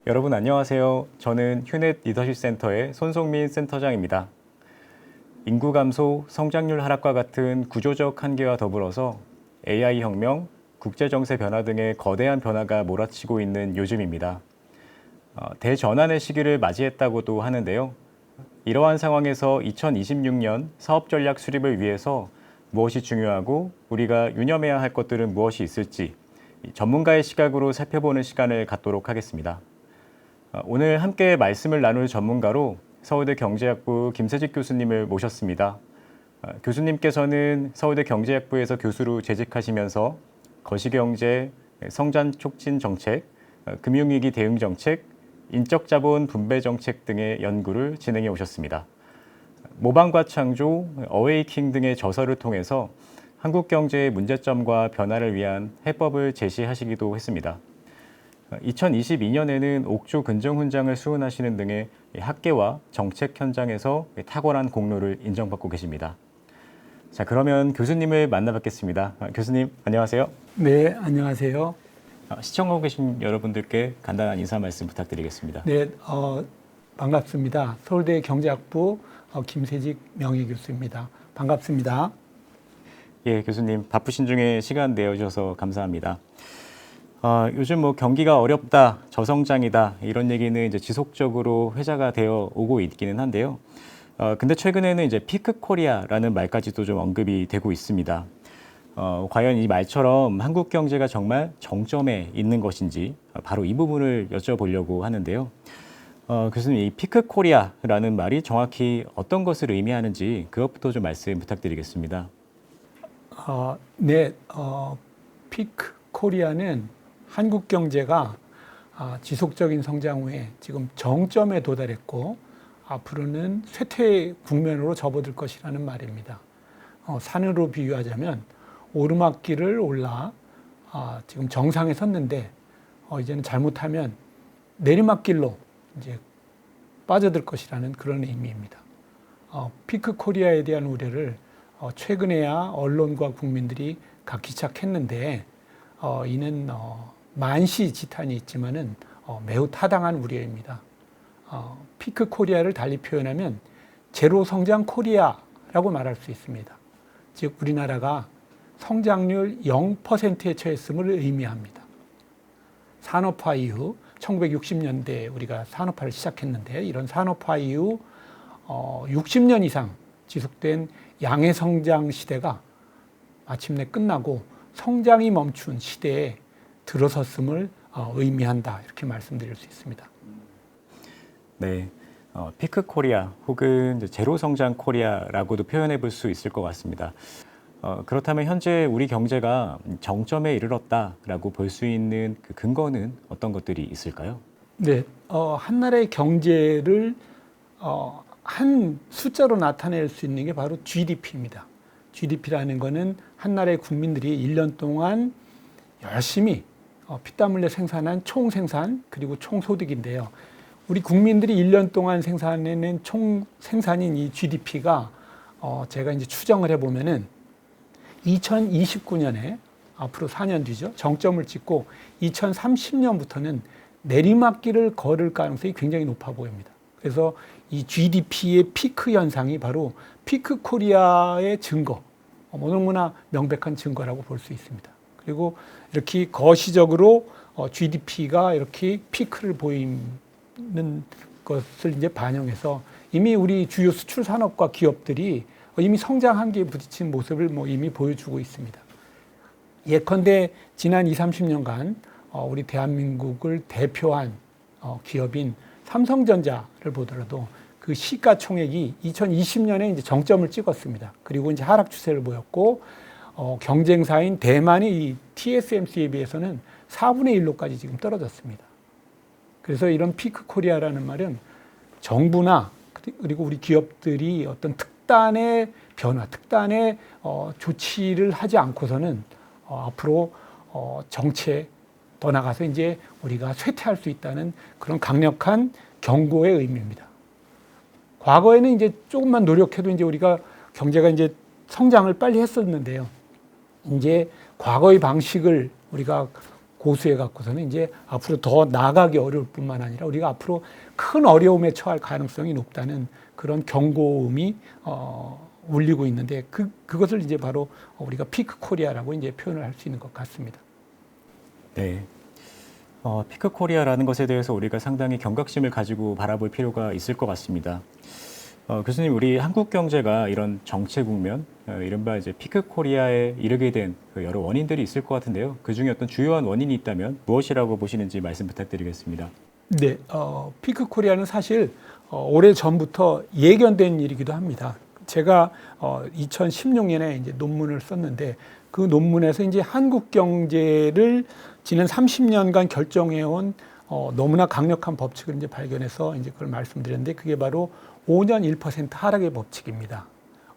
여러분 안녕하세요. 저는 휴넷 리더십 센터의 손송민 센터장입니다. 인구 감소, 성장률 하락과 같은 구조적 한계와 더불어서 AI 혁명, 국제정세 변화 등의 거대한 변화가 몰아치고 있는 요즘입니다. 대전환의 시기를 맞이했다고도 하는데요. 이러한 상황에서 2026년 사업전략 수립을 위해서 무엇이 중요하고 우리가 유념해야 할 것들은 무엇이 있을지 전문가의 시각으로 살펴보는 시간을 갖도록 하겠습니다. 오늘 함께 말씀을 나눌 전문가로 서울대 경제학부 김세직 교수님을 모셨습니다. 교수님께서는 서울대 경제학부에서 교수로 재직하시면서 거시경제, 성장 촉진 정책, 금융위기 대응 정책, 인적 자본 분배 정책 등의 연구를 진행해 오셨습니다. 모방과 창조, 어웨이킹 등의 저서를 통해서 한국 경제의 문제점과 변화를 위한 해법을 제시하시기도 했습니다. 2022년에는 옥조 근정훈장을 수훈하시는 등의 학계와 정책 현장에서 탁월한 공로를 인정받고 계십니다. 자, 그러면 교수님을 만나뵙겠습니다. 교수님, 안녕하세요. 네, 안녕하세요. 시청하고 계신 여러분들께 간단한 인사 말씀 부탁드리겠습니다. 네, 반갑습니다. 서울대 경제학부 김세직 명예교수입니다. 반갑습니다. 예, 교수님 바쁘신 중에 시간 내어주셔서 감사합니다. 요즘 경기가 어렵다, 저성장이다 이런 얘기는 이제 지속적으로 회자가 되어 오고 있기는 한데요. 근데 최근에는 이제 피크 코리아라는 말까지도 좀 언급이 되고 있습니다. 과연 이 말처럼 한국 경제가 정말 정점에 있는 것인지 바로 이 부분을 여쭤보려고 하는데요. 교수님, 이 피크 코리아라는 말이 정확히 어떤 것을 의미하는지 그것부터 좀 말씀 부탁드리겠습니다. 네, 피크 코리아는 한국 경제가 지속적인 성장 후에 지금 정점에 도달했고 앞으로는 쇠퇴 국면으로 접어들 것이라는 말입니다. 산으로 비유하자면 오르막길을 올라 지금 정상에 섰는데 이제는 잘못하면 내리막길로 이제 빠져들 것이라는 그런 의미입니다. 피크 코리아에 대한 우려를 최근에야 언론과 국민들이 갖기 시작했는데 이는 만시지탄이 있지만은 매우 타당한 우려입니다. 피크 코리아를 달리 표현하면 제로 성장 코리아라고 말할 수 있습니다. 즉 우리나라가 성장률 0%에 처했음을 의미합니다. 산업화 이후 1960년대에 우리가 산업화를 시작했는데 이런 산업화 이후 60년 이상 지속된 양의 성장 시대가 마침내 끝나고 성장이 멈춘 시대에 들어섰음을 의미한다 이렇게 말씀드릴 수 있습니다. 네, 피크 코리아 혹은 제로 성장 코리아라고도 표현해 볼 수 있을 것 같습니다. 그렇다면 현재 우리 경제가 정점에 이르렀다라고 볼 수 있는 그 근거는 어떤 것들이 있을까요? 네, 한 나라의 경제를 한 숫자로 나타낼 수 있는 게 바로 GDP입니다. GDP라는 거는 한 나라의 국민들이 1년 동안 열심히 피땀 흘려 생산한 총생산 그리고 총소득인데요. 우리 국민들이 1년 동안 생산해낸 총 생산인 이 GDP가 제가 이제 추정을 해보면은 2029년에 앞으로 4년 뒤죠. 정점을 찍고 2030년부터는 내리막길을 걸을 가능성이 굉장히 높아 보입니다. 그래서 이 GDP의 피크 현상이 바로 피크 코리아의 증거, 너무나 명백한 증거라고 볼 수 있습니다. 그리고 이렇게 거시적으로 GDP가 이렇게 피크를 보이는 것을 이제 반영해서 이미 우리 주요 수출 산업과 기업들이 이미 성장 한계에 부딪힌 모습을 이미 보여주고 있습니다. 예컨대 지난 20, 30년간 우리 대한민국을 대표한 기업인 삼성전자를 보더라도 그 시가총액이 2020년에 이제 정점을 찍었습니다. 그리고 이제 하락 추세를 보였고 경쟁사인 대만의 이 TSMC에 비해서는 4분의 1로까지 지금 떨어졌습니다. 그래서 이런 피크 코리아라는 말은 정부나 그리고 우리 기업들이 어떤 특단의 변화, 특단의 조치를 하지 않고서는 앞으로 정체 더 나가서 이제 우리가 쇠퇴할 수 있다는 그런 강력한 경고의 의미입니다. 과거에는 이제 조금만 노력해도 이제 우리가 경제가 이제 성장을 빨리 했었는데요. 이제 과거의 방식을 우리가 고수해 갖고서는 이제 앞으로 더 나아가기 어려울 뿐만 아니라 우리가 앞으로 큰 어려움에 처할 가능성이 높다는 그런 경고음이 울리고 있는데 그것을 이제 바로 우리가 피크 코리아라고 이제 표현을 할 수 있는 것 같습니다. 네. 피크 코리아라는 것에 대해서 우리가 상당히 경각심을 가지고 바라볼 필요가 있을 것 같습니다. 교수님, 우리 한국 경제가 이런 정체 국면, 이른바 이제 피크 코리아에 이르게 된 그 여러 원인들이 있을 것 같은데요. 그 중에 어떤 주요한 원인이 있다면 무엇이라고 보시는지 말씀 부탁드리겠습니다. 네, 피크 코리아는 사실 오래 전부터 예견된 일이기도 합니다. 제가 2016년에 이제 논문을 썼는데 그 논문에서 이제 한국 경제를 지난 30년간 결정해온 너무나 강력한 법칙을 이제 발견해서 이제 그걸 말씀드렸는데 그게 바로 5년 1% 하락의 법칙입니다.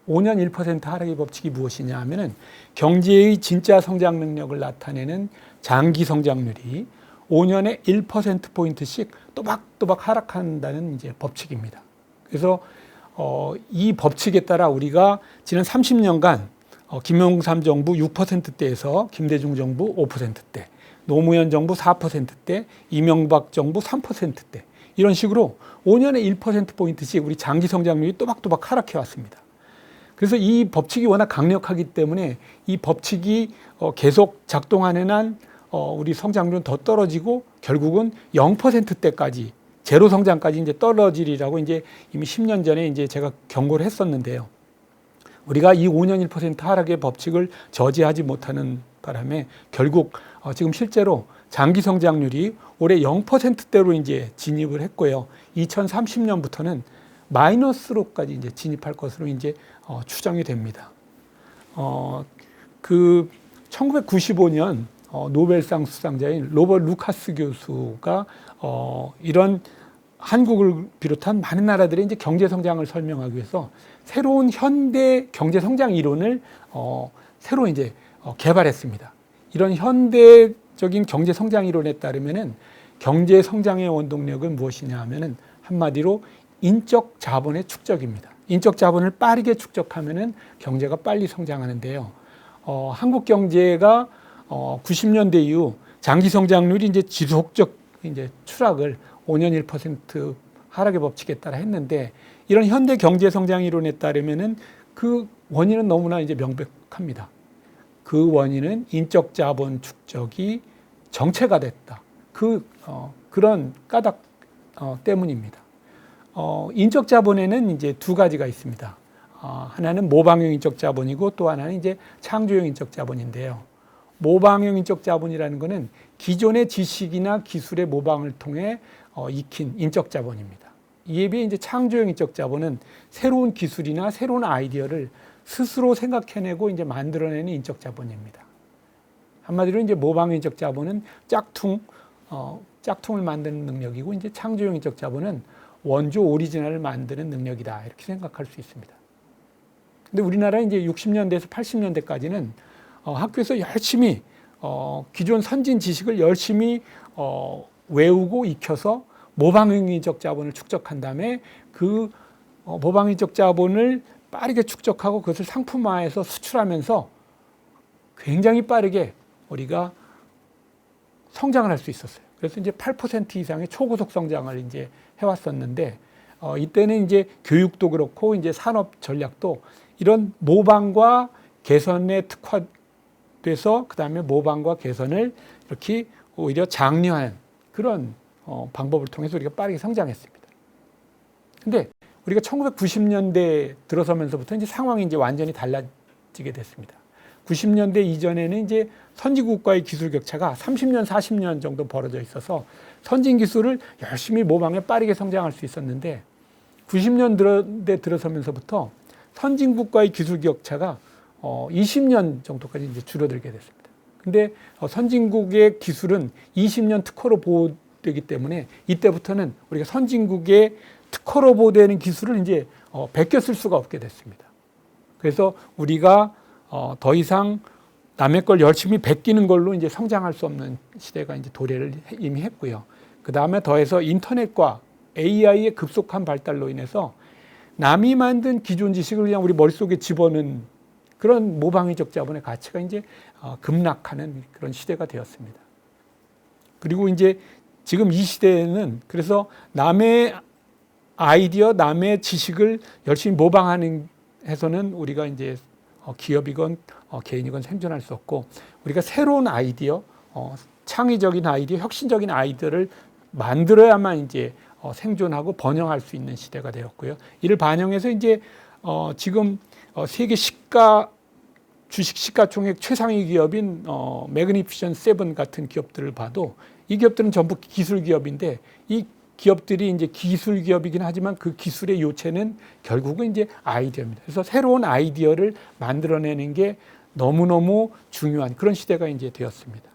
5년 1% 하락의 법칙이 무엇이냐 하면은 경제의 진짜 성장 능력을 나타내는 장기 성장률이 5년에 1%포인트씩 또박또박 하락한다는 이제 법칙입니다. 그래서 이 법칙에 따라 우리가 지난 30년간 김영삼 정부 6%대에서 김대중 정부 5%대, 노무현 정부 4%대, 이명박 정부 3%대 이런 식으로 5년에 1%포인트씩 우리 장기 성장률이 또박또박 하락해 왔습니다. 그래서 이 법칙이 워낙 강력하기 때문에 이 법칙이 계속 작동하는 한 우리 성장률은 더 떨어지고 결국은 0%대까지 제로 성장까지 이제 떨어지리라고 이제 이미 10년 전에 이제 제가 경고를 했었는데요. 우리가 이 5년 1% 하락의 법칙을 저지하지 못하는 바람에 결국 지금 실제로 장기 성장률이 올해 0%대로 이제 진입을 했고요. 2030년부터는 마이너스로까지 이제 진입할 것으로 이제 추정이 됩니다. 그 1995년 노벨상 수상자인 로버트 루카스 교수가 이런 한국을 비롯한 많은 나라들의 이제 경제 성장을 설명하기 위해서 새로운 현대 경제 성장 이론을 새로 이제 개발했습니다. 이런 현대적인 경제 성장 이론에 따르면은 경제 성장의 원동력은 무엇이냐 하면은 한마디로 인적 자본의 축적입니다. 인적 자본을 빠르게 축적하면은 경제가 빨리 성장하는데요. 한국 경제가 90년대 이후 장기 성장률이 이제 지속적 이제 추락을 5년 1% 하락의 법칙에 따라 했는데 이런 현대 경제 성장 이론에 따르면은 그 원인은 너무나 이제 명백합니다. 그 원인은 인적 자본 축적이 정체가 됐다. 그런 까닭 때문입니다. 인적 자본에는 이제 두 가지가 있습니다. 하나는 모방형 인적 자본이고 또 하나는 이제 창조형 인적 자본인데요. 모방형 인적 자본이라는 것은 기존의 지식이나 기술의 모방을 통해 익힌 인적 자본입니다. 이에 비해 이제 창조형 인적 자본은 새로운 기술이나 새로운 아이디어를 스스로 생각해내고 이제 만들어내는 인적 자본입니다. 한마디로 이제 모방형 인적 자본은 짝퉁을 만드는 능력이고 이제 창조형 인적 자본은 원조 오리지널을 만드는 능력이다 이렇게 생각할 수 있습니다. 근데 우리나라는 이제 60년대에서 80년대까지는 학교에서 열심히 기존 선진 지식을 열심히 외우고 익혀서 모방형적 자본을 축적한 다음에 그 모방형적 자본을 빠르게 축적하고 그것을 상품화해서 수출하면서 굉장히 빠르게 우리가 성장을 할 수 있었어요. 그래서 이제 8% 이상의 초고속 성장을 이제 해왔었는데 이때는 이제 교육도 그렇고 이제 산업 전략도 이런 모방과 개선에 특화돼서 그 다음에 모방과 개선을 이렇게 오히려 장려하는 그런 방법을 통해서 우리가 빠르게 성장했습니다. 근데 우리가 1990년대 들어서면서부터 이제 상황이 이제 완전히 달라지게 됐습니다. 90년대 이전에는 이제 선진국과의 기술 격차가 30년, 40년 정도 벌어져 있어서 선진 기술을 열심히 모방해 빠르게 성장할 수 있었는데 90년대 들어서면서부터 선진국과의 기술 격차가 20년 정도까지 이제 줄어들게 됐습니다. 근데 선진국의 기술은 20년 특허로 보호되기 때문에 이때부터는 우리가 선진국의 특허로 보호되는 기술을 이제 베껴 쓸 수가 없게 됐습니다. 그래서 우리가 더 이상 남의 걸 열심히 베끼는 걸로 이제 성장할 수 없는 시대가 이제 도래를 이미 했고요. 그 다음에 더해서 인터넷과 AI의 급속한 발달로 인해서 남이 만든 기존 지식을 그냥 우리 머릿속에 집어넣는 그런 모방의적 자본의 가치가 이제 급락하는 그런 시대가 되었습니다. 그리고 이제 지금 이 시대에는 그래서 남의 아이디어, 남의 지식을 열심히 모방하는 해서는 우리가 이제 기업이건 개인이건 생존할 수 없고, 우리가 새로운 아이디어, 창의적인 아이디어, 혁신적인 아이디어를 만들어야만 이제 생존하고 번영할 수 있는 시대가 되었고요. 이를 반영해서 이제 지금 세계 주식 시가총액 최상위 기업인 매그니피션 세븐 같은 기업들을 봐도, 이 기업들은 전부 기술 기업인데, 이 기업들이 이제 기술 기업이긴 하지만 그 기술의 요체는 결국은 이제 아이디어입니다. 그래서 새로운 아이디어를 만들어내는 게 너무너무 중요한 그런 시대가 이제 되었습니다.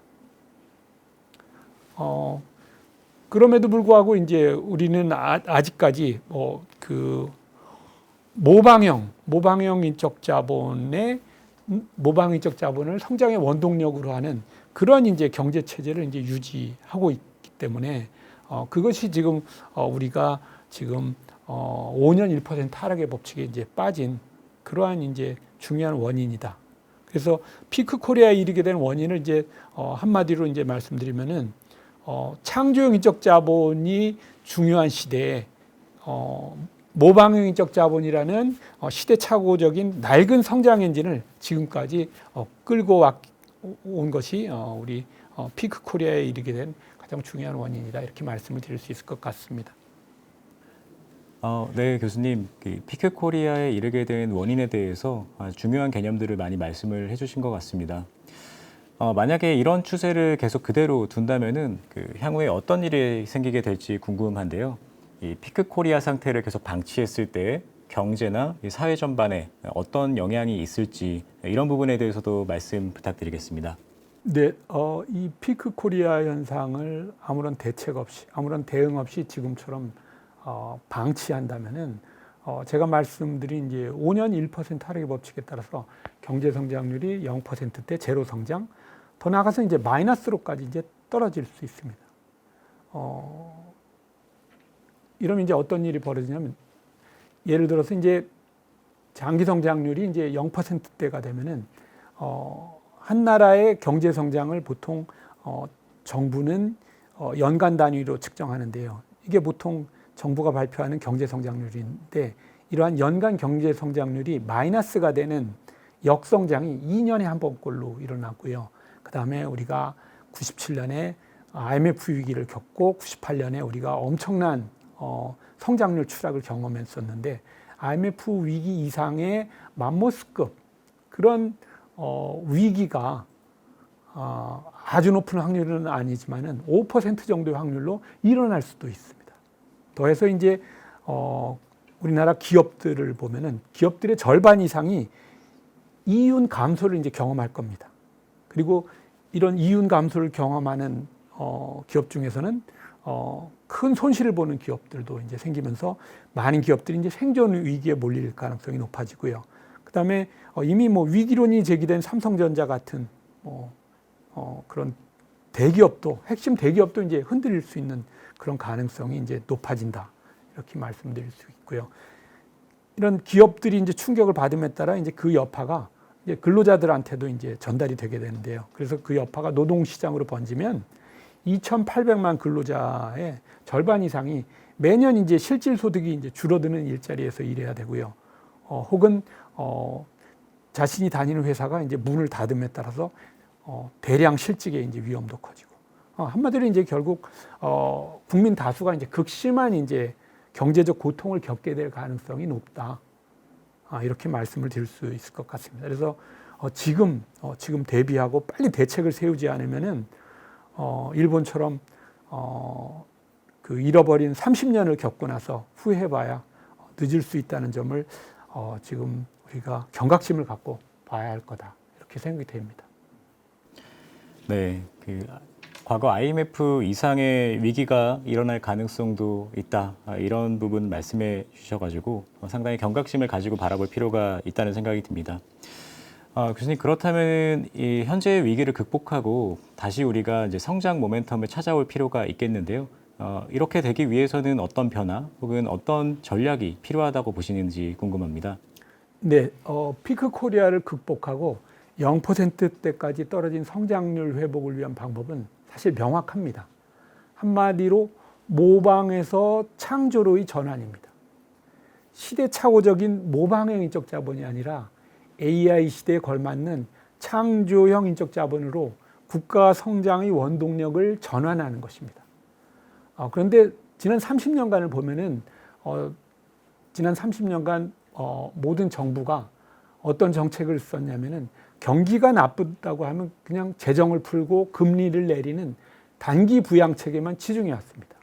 그럼에도 불구하고 이제 우리는 아직까지 그 모방형 인적 자본을 성장의 원동력으로 하는 그런 이제 경제 체제를 이제 유지하고 있기 때문에 그것이 지금 우리가 지금 5년 1% 하락의 법칙에 이제 빠진 그러한 이제 중요한 원인이다. 그래서 피크 코리아에 이르게 된 원인을 이제 한마디로 이제 말씀드리면은 창조형 인적 자본이 중요한 시대에 모방형 인적 자본이라는 시대착오적인 낡은 성장 엔진을 지금까지 끌고 온 것이 우리 피크 코리아에 이르게 된 가장 중요한 원인이다, 이렇게 말씀을 드릴 수 있을 것 같습니다. 네, 교수님. 피크 코리아에 이르게 된 원인에 대해서 중요한 개념들을 많이 말씀을 해주신 것 같습니다. 만약에 이런 추세를 계속 그대로 둔다면은 향후에 어떤 일이 생기게 될지 궁금한데요. 이 피크 코리아 상태를 계속 방치했을 때 경제나 사회 전반에 어떤 영향이 있을지, 이런 부분에 대해서도 말씀 부탁드리겠습니다. 네, 이 피크 코리아 현상을 아무런 대책 없이, 아무런 대응 없이 지금처럼 방치한다면은 제가 말씀드린 이제 5년 1% 하락의 법칙에 따라서 경제 성장률이 0%대 제로 성장, 더 나아가서 이제 마이너스로까지 이제 떨어질 수 있습니다. 이러면 이제 어떤 일이 벌어지냐면, 예를 들어서 이제 장기 성장률이 이제 0%대가 되면은 한 나라의 경제 성장을 보통 정부는 연간 단위로 측정하는데요. 이게 보통 정부가 발표하는 경제 성장률인데, 이러한 연간 경제 성장률이 마이너스가 되는 역성장이 2년에 한 번꼴로 일어났고요. 그 다음에 우리가 97년에 IMF 위기를 겪고 98년에 우리가 엄청난 성장률 추락을 경험했었는데, IMF 위기 이상의 맘모스급 그런 위기가 아주 높은 확률은 아니지만은 5% 정도의 확률로 일어날 수도 있습니다. 더해서 이제 우리나라 기업들을 보면은 기업들의 절반 이상이 이윤 감소를 이제 경험할 겁니다. 그리고 이런 이윤 감소를 경험하는 기업 중에서는 큰 손실을 보는 기업들도 이제 생기면서 많은 기업들이 이제 생존 위기에 몰릴 가능성이 높아지고요. 그다음에 이미 위기론이 제기된 삼성전자 같은 그런 대기업도, 핵심 대기업도 이제 흔들릴 수 있는 그런 가능성이 이제 높아진다, 이렇게 말씀드릴 수 있고요. 이런 기업들이 이제 충격을 받음에 따라 이제 그 여파가 이제 근로자들한테도 이제 전달이 되게 되는데요. 그래서 그 여파가 노동시장으로 번지면 2,800만 근로자의 절반 이상이 매년 이제 실질 소득이 이제 줄어드는 일자리에서 일해야 되고요. 혹은 자신이 다니는 회사가 이제 문을 닫음에 따라서 대량 실직의 이제 위험도 커지고, 한마디로 이제 결국 국민 다수가 이제 극심한 이제 경제적 고통을 겪게 될 가능성이 높다, 이렇게 말씀을 드릴 수 있을 것 같습니다. 그래서 지금 대비하고 빨리 대책을 세우지 않으면은 일본처럼 그 잃어버린 30년을 겪고 나서 후회해봐야 늦을 수 있다는 점을 지금 우리가 경각심을 갖고 봐야 할 거다, 이렇게 생각이 됩니다. 네, 과거 IMF 이상의 위기가 일어날 가능성도 있다, 이런 부분 말씀해 주셔가지고 상당히 경각심을 가지고 바라볼 필요가 있다는 생각이 듭니다. 교수님, 그렇다면 이 현재의 위기를 극복하고 다시 우리가 이제 성장 모멘텀을 찾아올 필요가 있겠는데요. 이렇게 되기 위해서는 어떤 변화 혹은 어떤 전략이 필요하다고 보시는지 궁금합니다. 네, 피크 코리아를 극복하고 0%대까지 떨어진 성장률 회복을 위한 방법은 사실 명확합니다. 한마디로 모방에서 창조로의 전환입니다. 시대착오적인 모방형 인적 자본이 아니라 AI 시대에 걸맞는 창조형 인적 자본으로 국가 성장의 원동력을 전환하는 것입니다. 그런데 지난 30년간을 보면은 지난 30년간 모든 정부가 어떤 정책을 썼냐면은 경기가 나쁘다고 하면 그냥 재정을 풀고 금리를 내리는 단기 부양 체계만 치중해 왔습니다.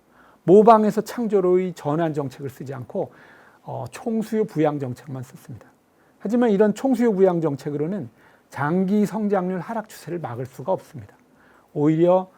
모방에서 창조로의 전환 정책을 쓰지 않고 총수요 부양 정책만 썼습니다. 하지만 이런 총수요 부양 정책으로는 장기 성장률 하락 추세를 막을 수가 없습니다. 오히려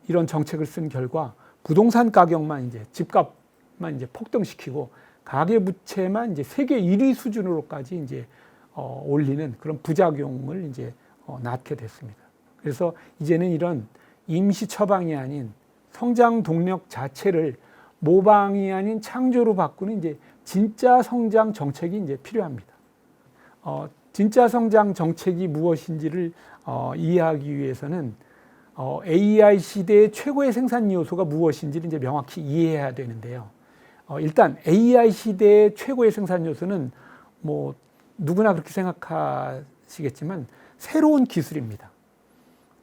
이런 정책을 쓴 결과 부동산 가격만 이제 집값만 이제 폭등시키고 가계 부채만 이제 세계 1위 수준으로까지 이제 올리는 그런 부작용을 이제 낳게 됐습니다. 그래서 이제는 이런 임시 처방이 아닌 성장 동력 자체를 모방이 아닌 창조로 바꾸는 이제 진짜 성장 정책이 이제 필요합니다. 진짜 성장 정책이 무엇인지를 이해하기 위해서는 AI 시대의 최고의 생산 요소가 무엇인지를 이제 명확히 이해해야 되는데요. 일단 AI 시대의 최고의 생산 요소는 뭐 누구나 그렇게 생각하시겠지만 새로운 기술입니다.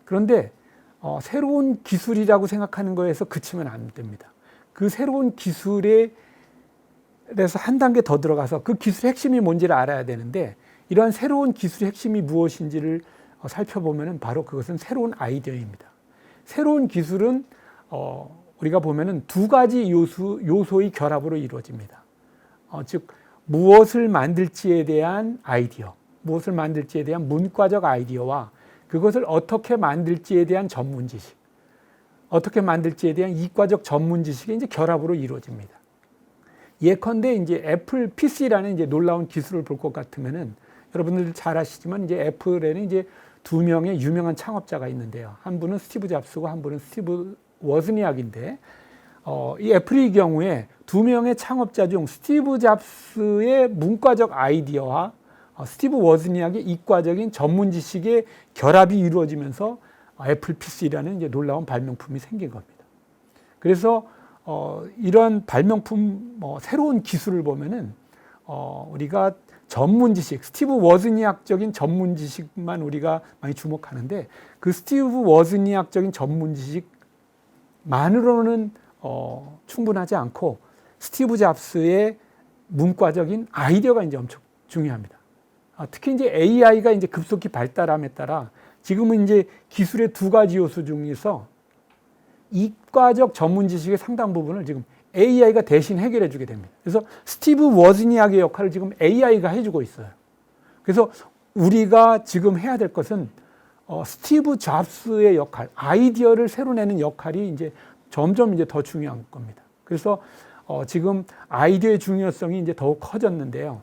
그런데 새로운 기술이라고 생각하는 거에서 그치면 안 됩니다. 그 새로운 기술에 대해서 한 단계 더 들어가서 그 기술의 핵심이 뭔지를 알아야 되는데 이러한 새로운 기술의 핵심이 무엇인지를 살펴보면 바로 그것은 새로운 아이디어입니다. 새로운 기술은 우리가 보면은 두 가지 요소의 결합으로 이루어집니다. 즉 무엇을 만들지에 대한 아이디어, 무엇을 만들지에 대한 문과적 아이디어와 그것을 어떻게 만들지에 대한 전문 지식, 어떻게 만들지에 대한 이과적 전문 지식의 이제 결합으로 이루어집니다. 예컨대 이제 애플 PC라는 이제 놀라운 기술을 볼 것 같으면은 여러분들 잘 아시지만 이제 애플에는 이제 두 명의 유명한 창업자가 있는데요. 한 분은 스티브 잡스고 한 분은 스티브 워즈니악인데 이 애플의 경우에 두 명의 창업자 중 스티브 잡스의 문과적 아이디어와 스티브 워즈니악의 이과적인 전문 지식의 결합이 이루어지면서 애플 PC라는 이제 놀라운 발명품이 생긴 겁니다. 그래서 이런 발명품 새로운 기술을 보면은 우리가 전문 지식, 스티브 워즈니악적인 전문 지식만 우리가 많이 주목하는데 그 스티브 워즈니악적인 전문 지식만으로는 충분하지 않고 스티브 잡스의 문과적인 아이디어가 이제 엄청 중요합니다. 특히 이제 AI가 이제 급속히 발달함에 따라 지금은 이제 기술의 두 가지 요소 중에서 이과적 전문 지식의 상당 부분을 지금 AI가 대신 해결해 주게 됩니다. 그래서 스티브 워즈니악의 역할을 지금 AI가 해주고 있어요. 그래서 우리가 지금 해야 될 것은 스티브 잡스의 역할, 아이디어를 새로 내는 역할이 이제 점점 이제 더 중요한 겁니다. 그래서 지금 아이디어의 중요성이 이제 더욱 커졌는데요.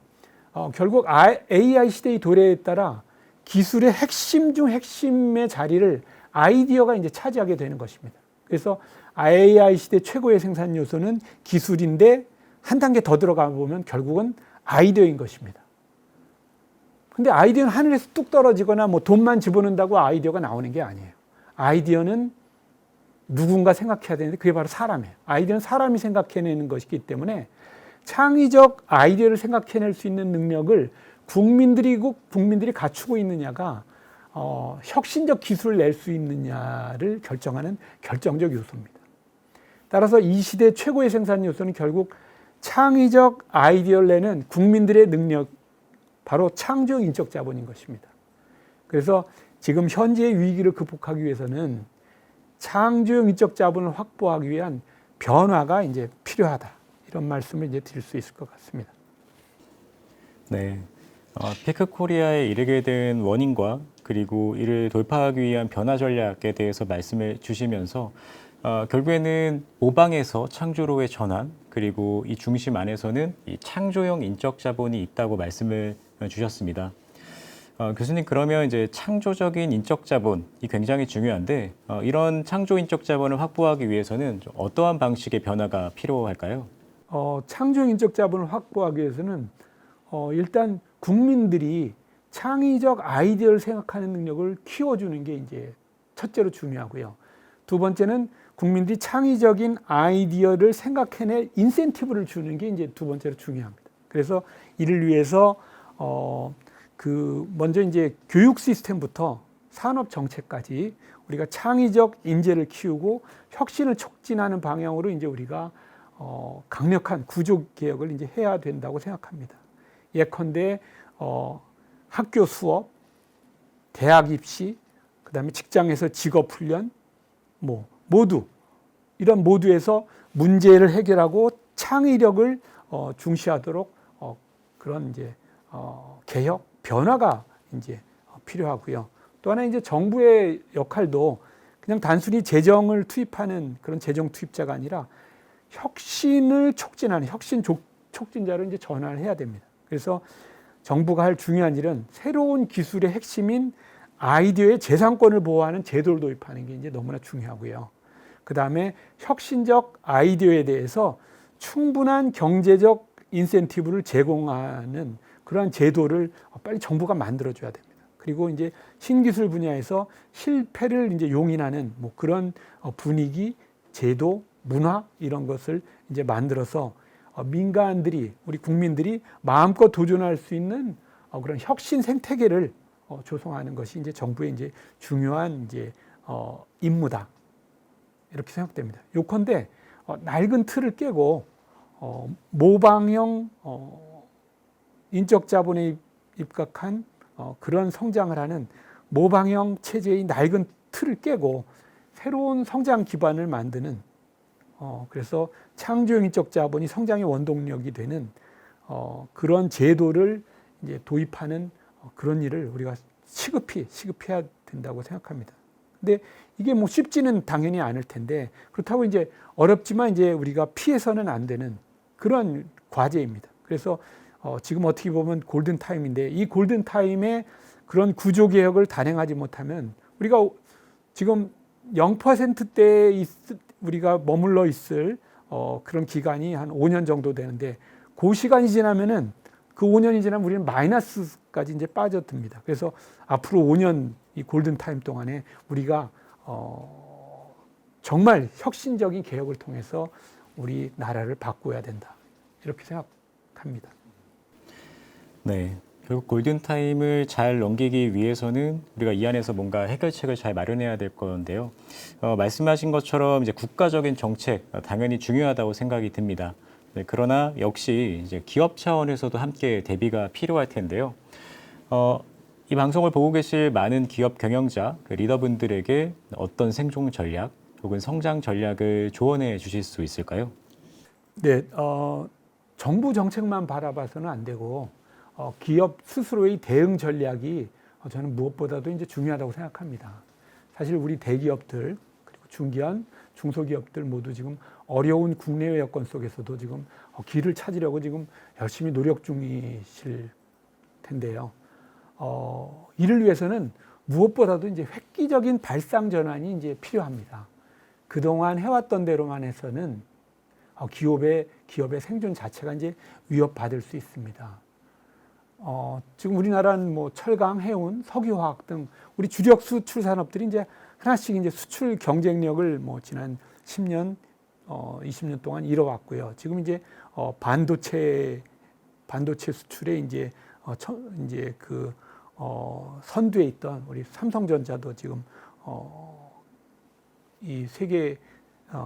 결국 AI 시대의 도래에 따라 기술의 핵심 중 핵심의 자리를 아이디어가 이제 차지하게 되는 것입니다. 그래서 AI 시대 최고의 생산 요소는 기술인데 한 단계 더 들어가 보면 결국은 아이디어인 것입니다. 근데 아이디어는 하늘에서 뚝 떨어지거나 뭐 돈만 집어넣는다고 아이디어가 나오는 게 아니에요. 아이디어는 누군가 생각해야 되는데 그게 바로 사람이에요. 아이디어는 사람이 생각해내는 것이기 때문에 창의적 아이디어를 생각해낼 수 있는 능력을 국민들이 갖추고 있느냐가 혁신적 기술을 낼 수 있느냐를 결정하는 결정적 요소입니다. 따라서 이 시대 최고의 생산 요소는 결국 창의적 아이디어를 내는 국민들의 능력, 바로 창조적 인적 자본인 것입니다. 그래서 지금 현재의 위기를 극복하기 위해서는 창조적 인적 자본을 확보하기 위한 변화가 이제 필요하다. 이런 말씀을 이제 드릴 수 있을 것 같습니다. 네. 피크코리아에 이르게 된 원인과 그리고 이를 돌파하기 위한 변화 전략에 대해서 말씀을 주시면서 결국에는 모방에서 창조로의 전환, 그리고 이 중심 안에서는 이 창조형 인적 자본이 있다고 말씀을 주셨습니다. 교수님, 그러면 이제 창조적인 인적 자본이 굉장히 중요한데 이런 창조 인적 자본을 확보하기 위해서는 좀 어떠한 방식의 변화가 필요할까요? 창조적 인적 자본을 확보하기 위해서는 일단 국민들이 창의적 아이디어를 생각하는 능력을 키워주는 게 이제 첫째로 중요하고요. 두 번째는 국민들이 창의적인 아이디어를 생각해낼 인센티브를 주는 게 이제 두 번째로 중요합니다. 그래서 이를 위해서 먼저 이제 교육 시스템부터 산업 정책까지 우리가 창의적 인재를 키우고 혁신을 촉진하는 방향으로 이제 우리가 강력한 구조 개혁을 이제 해야 된다고 생각합니다. 예컨대 학교 수업, 대학 입시, 그다음에 직장에서 직업 훈련, 모두 이런 모두에서 문제를 해결하고 창의력을 중시하도록 그런 이제 개혁 변화가 이제 필요하고요. 또 하나 이제 정부의 역할도 그냥 단순히 재정을 투입하는 그런 재정 투입자가 아니라 혁신을 촉진하는 혁신 촉진자로 이제 전환을 해야 됩니다. 그래서 정부가 할 중요한 일은 새로운 기술의 핵심인 아이디어의 재산권을 보호하는 제도를 도입하는 게 이제 너무나 중요하고요. 그 다음에 혁신적 아이디어에 대해서 충분한 경제적 인센티브를 제공하는 그러한 제도를 빨리 정부가 만들어줘야 됩니다. 그리고 이제 신기술 분야에서 실패를 이제 용인하는 그런 분위기, 제도, 문화 이런 것을 이제 만들어서 민간들이 우리 국민들이 마음껏 도전할 수 있는 그런 혁신 생태계를 조성하는 것이 이제 정부의 이제 중요한 이제 임무다 이렇게 생각됩니다. 요컨대 낡은 틀을 깨고 모방형 인적 자본에 입각한 그런 성장을 하는 모방형 체제의 낡은 틀을 깨고 새로운 성장 기반을 만드는 그래서 창조형 인적 자본이 성장의 원동력이 되는 그런 제도를 이제 도입하는 그런 일을 우리가 시급해야 된다고 생각합니다. 근데 이게 쉽지는 당연히 않을 텐데 그렇다고 이제 어렵지만 이제 우리가 피해서는 안 되는 그런 과제입니다. 그래서 지금 어떻게 보면 골든 타임인데 이 골든 타임에 그런 구조 개혁을 단행하지 못하면 우리가 지금 0%대에 우리가 머물러 있을 그런 기간이 한 5년 정도 되는데 그 시간이 지나면은 그 5년이 지나면 우리는 마이너스까지 이제 빠져듭니다. 그래서 앞으로 5년 이 골든 타임 동안에 우리가 정말 혁신적인 개혁을 통해서 우리 나라를 바꿔야 된다. 이렇게 생각합니다. 네. 결국 골든타임을 잘 넘기기 위해서는 우리가 이 안에서 뭔가 해결책을 잘 마련해야 될 건데요. 말씀하신 것처럼 이제 국가적인 정책 당연히 중요하다고 생각이 듭니다. 네, 그러나 역시 이제 기업 차원에서도 함께 대비가 필요할 텐데요. 이 방송을 보고 계실 많은 기업 경영자, 리더분들에게 어떤 생존 전략 혹은 성장 전략을 조언해 주실 수 있을까요? 네, 정부 정책만 바라봐서는 안 되고 기업 스스로의 대응 전략이 저는 무엇보다도 이제 중요하다고 생각합니다. 사실 우리 대기업들 그리고 중기업, 중소기업들 모두 지금 어려운 국내외 여건 속에서도 지금 길을 찾으려고 지금 열심히 노력 중이실 텐데요. 이를 위해서는 무엇보다도 이제 획기적인 발상 전환이 이제 필요합니다. 그동안 해왔던 대로만 해서는 기업의 생존 자체가 이제 위협받을 수 있습니다. 지금 우리나라는 철강, 해운, 석유화학 등 우리 주력 수출 산업들이 이제 하나씩 이제 수출 경쟁력을 지난 10년, 20년 동안 이뤄왔고요. 지금 이제 반도체 수출에 이제 선두에 있던 우리 삼성전자도 지금 이 세계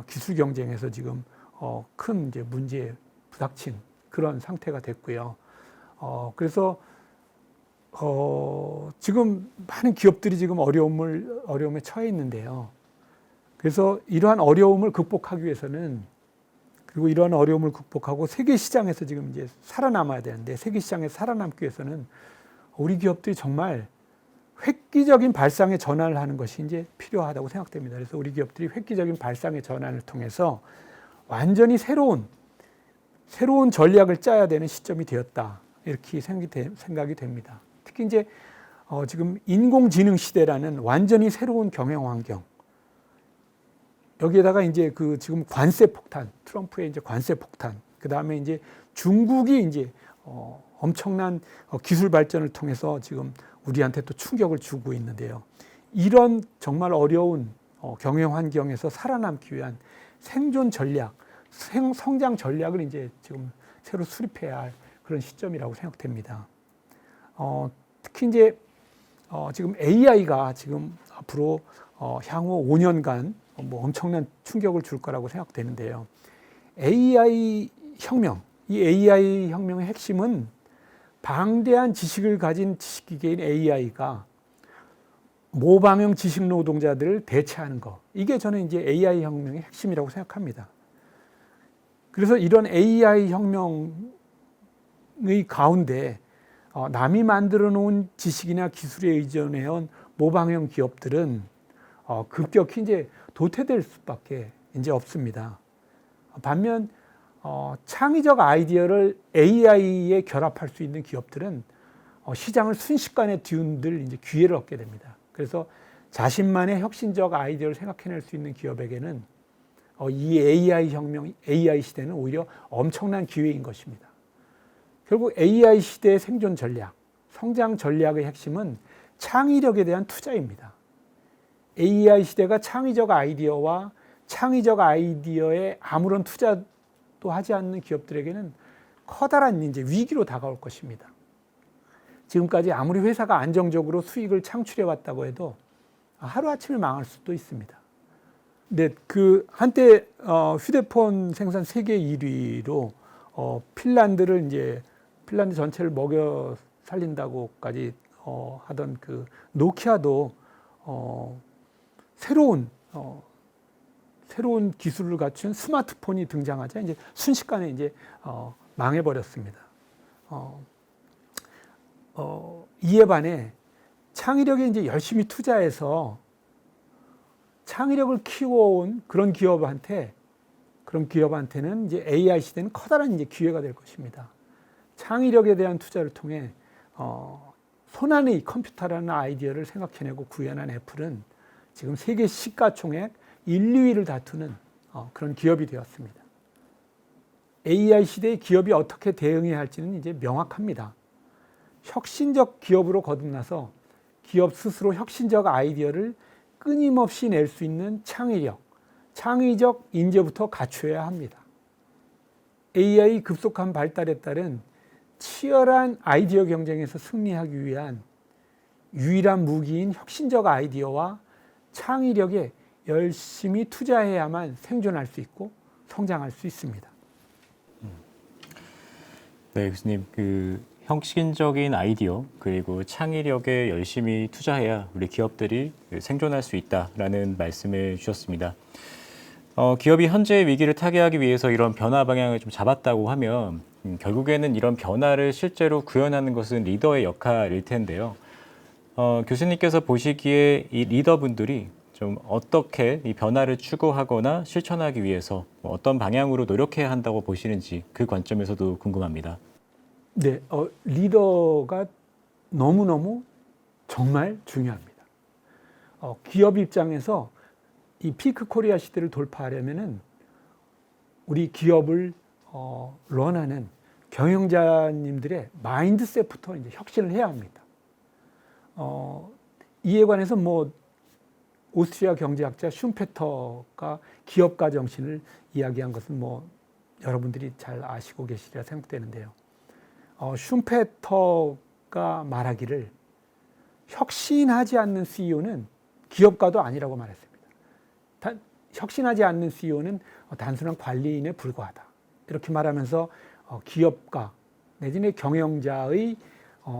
기술 경쟁에서 지금 큰 이제 문제에 부닥친 그런 상태가 됐고요. 그래서 지금 많은 기업들이 지금 어려움에 처해 있는데요. 그래서 이러한 어려움을 극복하기 위해서는 그리고 이러한 어려움을 극복하고 세계 시장에서 지금 이제 살아남아야 되는데 세계 시장에서 살아남기 위해서는 우리 기업들이 정말 획기적인 발상의 전환을 하는 것이 이제 필요하다고 생각됩니다. 그래서 우리 기업들이 획기적인 발상의 전환을 통해서 완전히 새로운 전략을 짜야 되는 시점이 되었다. 이렇게 생각이 됩니다. 특히 이제 지금 인공지능 시대라는 완전히 새로운 경영 환경. 여기에다가 이제 지금 관세 폭탄, 트럼프의 이제 관세 폭탄, 그 다음에 이제 중국이 이제 엄청난 기술 발전을 통해서 지금 우리한테 또 충격을 주고 있는데요. 이런 정말 어려운 경영 환경에서 살아남기 위한 생존 전략, 성장 전략을 이제 지금 새로 수립해야 할 그런 시점이라고 생각됩니다. 특히 이제 지금 AI가 지금 앞으로 향후 5년간 뭐 엄청난 충격을 줄 거라고 생각되는데요. AI 혁명, 이 AI 혁명의 핵심은 방대한 지식을 가진 지식기계인 AI가 모방형 지식 노동자들을 대체하는 것. 이게 저는 이제 AI 혁명의 핵심이라고 생각합니다. 그래서 이런 AI 혁명의 가운데 남이 만들어 놓은 지식이나 기술에 의존해온 모방형 기업들은 급격히 이제 도태될 수밖에 이제 없습니다. 반면 창의적 아이디어를 AI에 결합할 수 있는 기업들은 시장을 순식간에 뒤흔들 이제 기회를 얻게 됩니다. 그래서 자신만의 혁신적 아이디어를 생각해낼 수 있는 기업에게는 이 AI 혁명, AI 시대는 오히려 엄청난 기회인 것입니다. 결국 AI 시대의 생존 전략, 성장 전략의 핵심은 창의력에 대한 투자입니다. AI 시대가 창의적 아이디어와 창의적 아이디어에 아무런 투자도 하지 않는 기업들에게는 커다란 이제 위기로 다가올 것입니다. 지금까지 아무리 회사가 안정적으로 수익을 창출해 왔다고 해도 하루아침에 망할 수도 있습니다. 근데 그 한때 휴대폰 생산 세계 1위로 핀란드를 이제 핀란드 전체를 먹여 살린다고까지 하던 그 노키아도 새로운 기술을 갖춘 스마트폰이 등장하자 이제 순식간에 이제 망해버렸습니다. 이에 반해 창의력에 이제 열심히 투자해서 창의력을 키워온 그런 기업한테는 이제 AI 시대는 커다란 이제 기회가 될 것입니다. 창의력에 대한 투자를 통해 손안의 컴퓨터라는 아이디어를 생각해내고 구현한 애플은 지금 세계 시가총액 1, 2위를 다투는 그런 기업이 되었습니다. AI 시대의 기업이 어떻게 대응해야 할지는 이제 명확합니다. 혁신적 기업으로 거듭나서 기업 스스로 혁신적 아이디어를 끊임없이 낼 수 있는 창의력, 창의적 인재부터 갖춰야 합니다. AI 급속한 발달에 따른 치열한 아이디어 경쟁에서 승리하기 위한 유일한 무기인 혁신적 아이디어와 창의력에 열심히 투자해야만 생존할 수 있고 성장할 수 있습니다. 네, 교수님, 그 혁신적인 아이디어 그리고 창의력에 열심히 투자해야 우리 기업들이 생존할 수 있다라는 말씀을 주셨습니다. 기업이 현재의 위기를 타개하기 위해서 이런 변화 방향을 좀 잡았다고 하면 결국에는 이런 변화를 실제로 구현하는 것은 리더의 역할일 텐데요. 교수님께서 보시기에 이 리더분들이 좀 어떻게 이 변화를 추구하거나 실천하기 위해서 어떤 방향으로 노력해야 한다고 보시는지 그 관점에서도 궁금합니다. 네, 리더가 너무너무 정말 중요합니다. 기업 입장에서 이 피크 코리아 시대를 돌파하려면은 우리 기업을 런하는 경영자님들의 마인드셋부터 이제 혁신을 해야 합니다. 이에 관해서 뭐 오스트리아 경제학자 슌페터가 기업가 정신을 이야기한 것은 뭐 여러분들이 잘 아시고 계시리라 생각되는데요. 슌페터가 말하기를 혁신하지 않는 CEO는 기업가도 아니라고 말했습니다. 혁신하지 않는 CEO는 단순한 관리인에 불과하다. 이렇게 말하면서 기업가 내지는 경영자의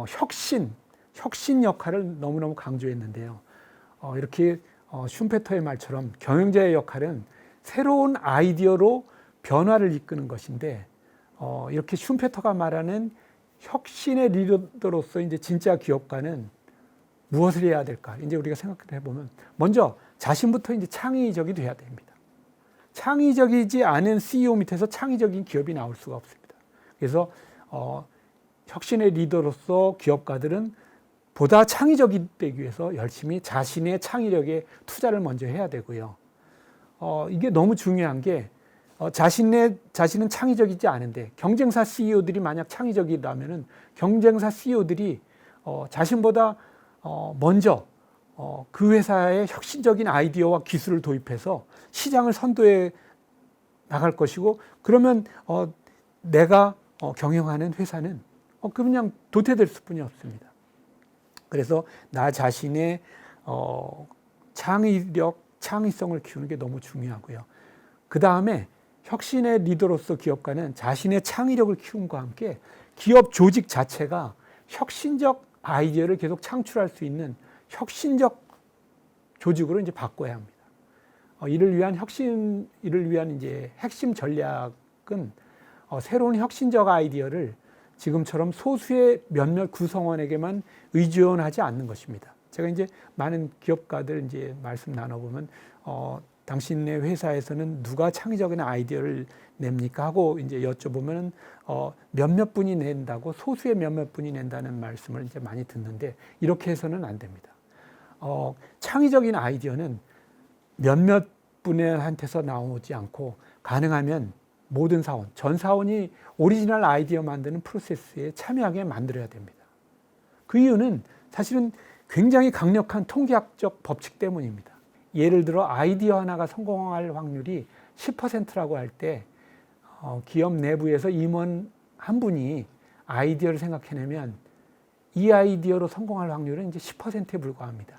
혁신 역할을 너무너무 강조했는데요. 이렇게 슌페터의 말처럼 경영자의 역할은 새로운 아이디어로 변화를 이끄는 것인데 이렇게 슌페터가 말하는 혁신의 리더로서 이제 진짜 기업가는 무엇을 해야 될까? 이제 우리가 생각해 보면 먼저 자신부터 이제 창의적이 돼야 됩니다. 창의적이지 않은 CEO 밑에서 창의적인 기업이 나올 수가 없습니다. 그래서 혁신의 리더로서 기업가들은 보다 창의적이 되기 위해서 열심히 자신의 창의력에 투자를 먼저 해야 되고요. 이게 너무 중요한 게 자신은 창의적이지 않은데 경쟁사 CEO들이 만약 창의적이라면은 경쟁사 CEO들이 자신보다 먼저 그 회사의 혁신적인 아이디어와 기술을 도입해서 시장을 선도해 나갈 것이고, 그러면 내가 경영하는 회사는 그냥 도태될 수뿐이 없습니다. 그래서 나 자신의 창의력, 창의성을 키우는 게 너무 중요하고요. 그 다음에 혁신의 리더로서 기업가는 자신의 창의력을 키움과 함께 기업 조직 자체가 혁신적 아이디어를 계속 창출할 수 있는 혁신적 조직으로 이제 바꿔야 합니다. 이를 위한 이제 핵심 전략은 새로운 혁신적 아이디어를 지금처럼 소수의 몇몇 구성원에게만 의존하지 않는 것입니다. 제가 이제 많은 기업가들 이제 말씀 나눠보면 당신네 회사에서는 누가 창의적인 아이디어를 냅니까 하고 이제 여쭤보면 몇몇 분이 낸다고, 소수의 몇몇 분이 낸다는 말씀을 이제 많이 듣는데, 이렇게 해서는 안 됩니다. 창의적인 아이디어는 몇몇 분한테서 나오지 않고 가능하면 모든 사원, 전 사원이 오리지널 아이디어 만드는 프로세스에 참여하게 만들어야 됩니다. 그 이유는 사실은 굉장히 강력한 통계학적 법칙 때문입니다. 예를 들어 아이디어 하나가 성공할 확률이 10%라고 할 때 기업 내부에서 임원 한 분이 아이디어를 생각해내면 이 아이디어로 성공할 확률은 이제 10%에 불과합니다.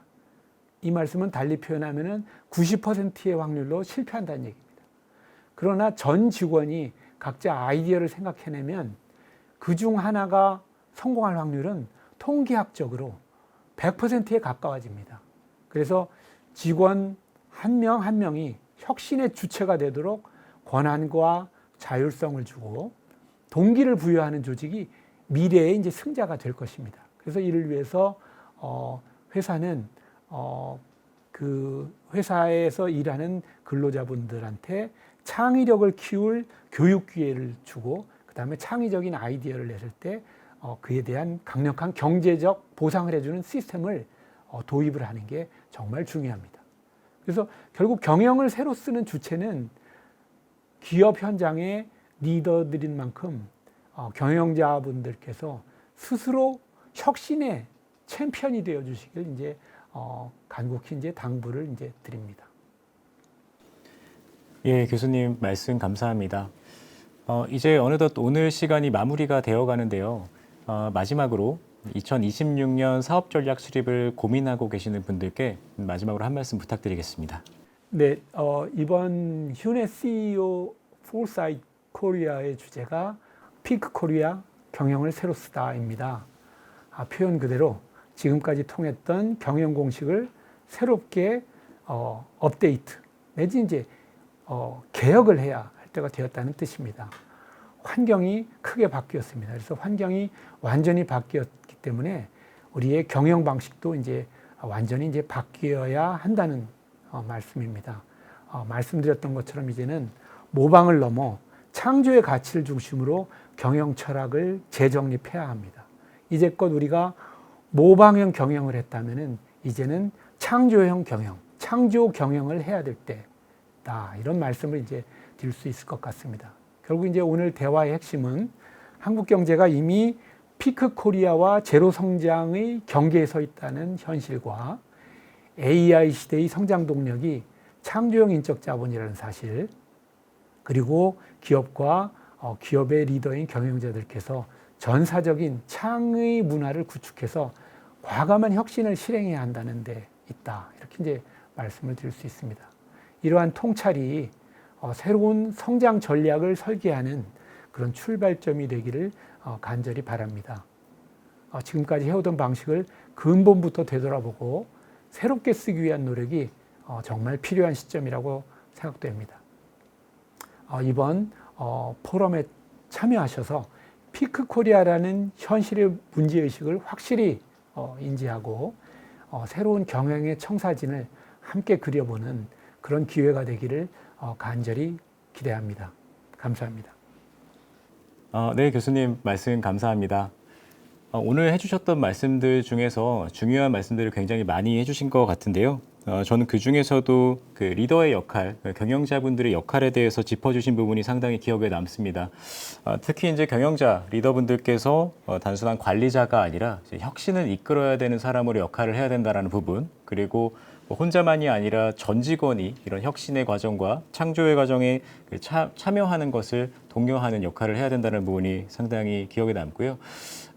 이 말씀은 달리 표현하면 90%의 확률로 실패한다는 얘기입니다. 그러나 전 직원이 각자 아이디어를 생각해내면 그중 하나가 성공할 확률은 통계학적으로 100%에 가까워집니다. 그래서 직원 한 명 한 명이 혁신의 주체가 되도록 권한과 자율성을 주고 동기를 부여하는 조직이 미래의 이제 승자가 될 것입니다. 그래서 이를 위해서 회사는 그 회사에서 일하는 근로자분들한테 창의력을 키울 교육 기회를 주고, 그 다음에 창의적인 아이디어를 냈을 때 그에 대한 강력한 경제적 보상을 해주는 시스템을 도입을 하는 게 정말 중요합니다. 그래서 결국 경영을 새로 쓰는 주체는 기업 현장의 리더들인 만큼 경영자분들께서 스스로 혁신의 챔피언이 되어 주시길 이제 간곡히 이제 당부를 이제 드립니다. 예, 교수님 말씀 감사합니다. 이제 어느덧 오늘 시간이 마무리가 되어 가는데요. 마지막으로 2026년 사업 전략 수립을 고민하고 계시는 분들께 마지막으로 한 말씀 부탁드리겠습니다. 네, 이번 휴넷 CEO 포사이트 코리아의 주제가 피크 코리아 경영을 새로 쓰다입니다. 표현 그대로 지금까지 통했던 경영 공식을 새롭게 업데이트 내지 이제 개혁을 해야 할 때가 되었다는 뜻입니다. 환경이 크게 바뀌었습니다. 그래서 환경이 완전히 바뀌었기 때문에 우리의 경영 방식도 이제 완전히 이제 바뀌어야 한다는 말씀입니다. 말씀드렸던 것처럼 이제는 모방을 넘어 창조의 가치를 중심으로 경영 철학을 재정립해야 합니다. 이제껏 우리가 모방형 경영을 했다면은 이제는 창조형 경영, 창조 경영을 해야 될 때다. 이런 말씀을 이제 드릴 수 있을 것 같습니다. 결국 이제 오늘 대화의 핵심은 한국 경제가 이미 피크 코리아와 제로 성장의 경계에 서 있다는 현실과 AI 시대의 성장 동력이 창조형 인적 자본이라는 사실, 그리고 기업과 기업의 리더인 경영자들께서 전사적인 창의 문화를 구축해서 과감한 혁신을 실행해야 한다는 데 있다. 이렇게 이제 말씀을 드릴 수 있습니다. 이러한 통찰이 새로운 성장 전략을 설계하는 그런 출발점이 되기를 간절히 바랍니다. 지금까지 해오던 방식을 근본부터 되돌아보고 새롭게 쓰기 위한 노력이 정말 필요한 시점이라고 생각됩니다. 이번 포럼에 참여하셔서 피크 코리아라는 현실의 문제의식을 확실히 인지하고 새로운 경영의 청사진을 함께 그려보는 그런 기회가 되기를 간절히 기대합니다. 감사합니다. 네, 교수님 말씀 감사합니다. 오늘 해주셨던 말씀들 중에서 중요한 말씀들을 굉장히 많이 해주신 것 같은데요. 저는 그 중에서도 그 리더의 역할, 경영자분들의 역할에 대해서 짚어주신 부분이 상당히 기억에 남습니다. 특히 이제 경영자, 리더분들께서 단순한 관리자가 아니라 이제 혁신을 이끌어야 되는 사람으로 역할을 해야 된다는 부분, 그리고 뭐 혼자만이 아니라 전 직원이 이런 혁신의 과정과 창조의 과정에 참여하는 것을 독려하는 역할을 해야 된다는 부분이 상당히 기억에 남고요.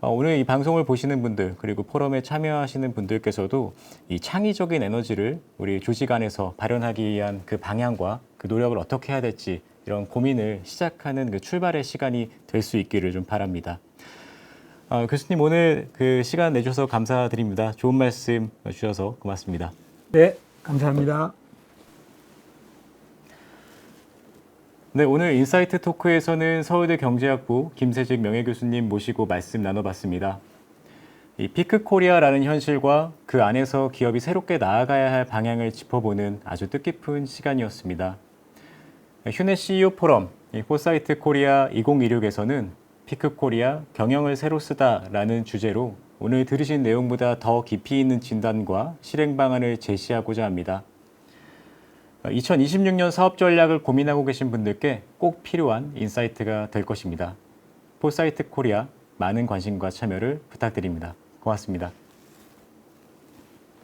오늘 이 방송을 보시는 분들 그리고 포럼에 참여하시는 분들께서도 이 창의적인 에너지를 우리 조직 안에서 발현하기 위한 그 방향과 그 노력을 어떻게 해야 될지 이런 고민을 시작하는 그 출발의 시간이 될 수 있기를 좀 바랍니다. 교수님 오늘 그 시간 내주셔서 감사드립니다. 좋은 말씀 주셔서 고맙습니다. 네, 감사합니다. 네, 오늘 인사이트 토크에서는 서울대 경제학부 김세직 명예교수님 모시고 말씀 나눠봤습니다. 이 피크코리아라는 현실과 그 안에서 기업이 새롭게 나아가야 할 방향을 짚어보는 아주 뜻깊은 시간이었습니다. 휴넷 CEO 포럼 포사이트 코리아 2016에서는 피크코리아 경영을 새로 쓰다라는 주제로 오늘 들으신 내용보다 더 깊이 있는 진단과 실행 방안을 제시하고자 합니다. 2026년 사업 전략을 고민하고 계신 분들께 꼭 필요한 인사이트가 될 것입니다. 포사이트 코리아 많은 관심과 참여를 부탁드립니다. 고맙습니다.